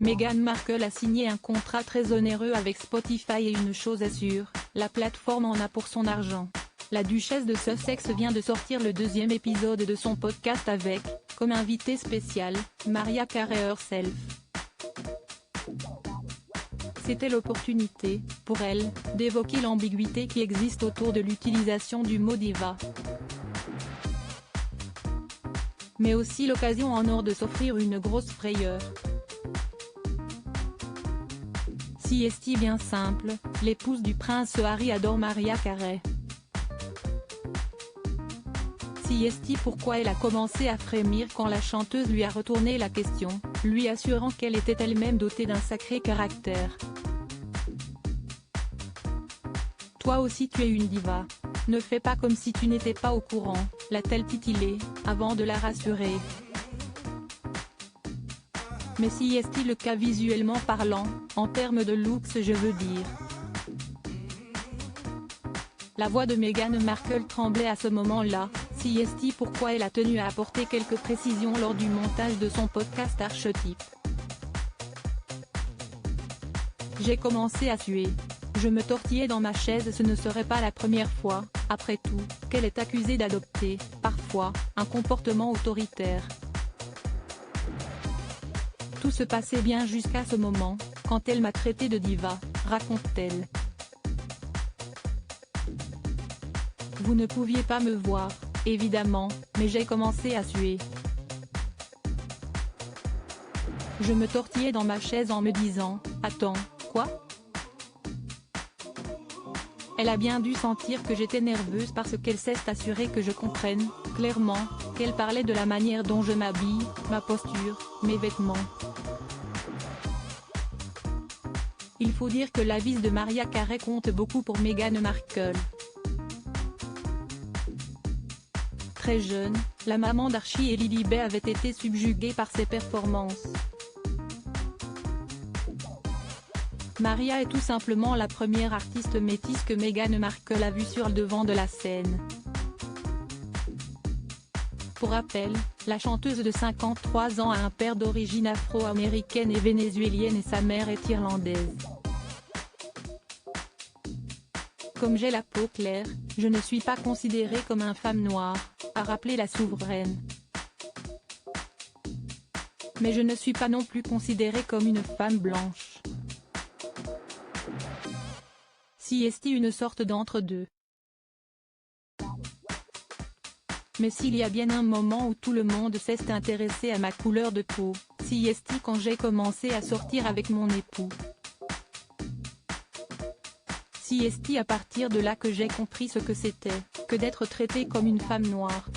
Meghan Markle a signé un contrat très onéreux avec Spotify et une chose est sûre, la plateforme en a pour son argent. La duchesse de Sussex vient de sortir le deuxième épisode de son podcast avec, comme invité spécial, Mariah Carey herself. C'était l'opportunité, pour elle, d'évoquer l'ambiguïté qui existe autour de l'utilisation du mot diva. Mais aussi l'occasion en or de s'offrir une grosse frayeur. Si est bien simple, l'épouse du prince Harry adore Mariah Carey. Si est pourquoi elle a commencé à frémir quand la chanteuse lui a retourné la question, lui assurant qu'elle était elle-même dotée d'un sacré caractère. Toi aussi tu es une diva. Ne fais pas comme si tu n'étais pas au courant, l'a-t-elle titillé, avant de la rassurer. Mais si est le cas visuellement parlant, en termes de looks je veux dire. La voix de Meghan Markle tremblait à ce moment-là, si est pourquoi elle a tenu à apporter quelques précisions lors du montage de son podcast Archetype. J'ai commencé à suer. Je me tortillais dans ma chaise. Ce ne serait pas la première fois, après tout, qu'elle est accusée d'adopter, parfois, un comportement autoritaire. Tout se passait bien jusqu'à ce moment, quand elle m'a traité de diva, raconte-t-elle. Vous ne pouviez pas me voir, évidemment, mais j'ai commencé à suer. Je me tortillais dans ma chaise en me disant, attends, quoi ? Elle a bien dû sentir que j'étais nerveuse parce qu'elle s'est assurée que je comprenne, clairement, qu'elle parlait de la manière dont je m'habille, ma posture, mes vêtements. Il faut dire que l'avis de Mariah Carey compte beaucoup pour Meghan Markle. Très jeune, la maman d'Archie et Lilibet avait été subjuguée par ses performances. Mariah est tout simplement la première artiste métisse que Meghan Markle a vue sur le devant de la scène. Pour rappel, la chanteuse de 53 ans a un père d'origine afro-américaine et vénézuélienne et sa mère est irlandaise. Comme j'ai la peau claire, je ne suis pas considérée comme une femme noire, a rappelé la souveraine. Mais je ne suis pas non plus considérée comme une femme blanche. Si est une sorte d'entre-deux. Mais s'il y a bien un moment où tout le monde s'est intéressé à ma couleur de peau, si est quand j'ai commencé à sortir avec mon époux. Si est à partir de là que j'ai compris ce que c'était, que d'être traitée comme une femme noire.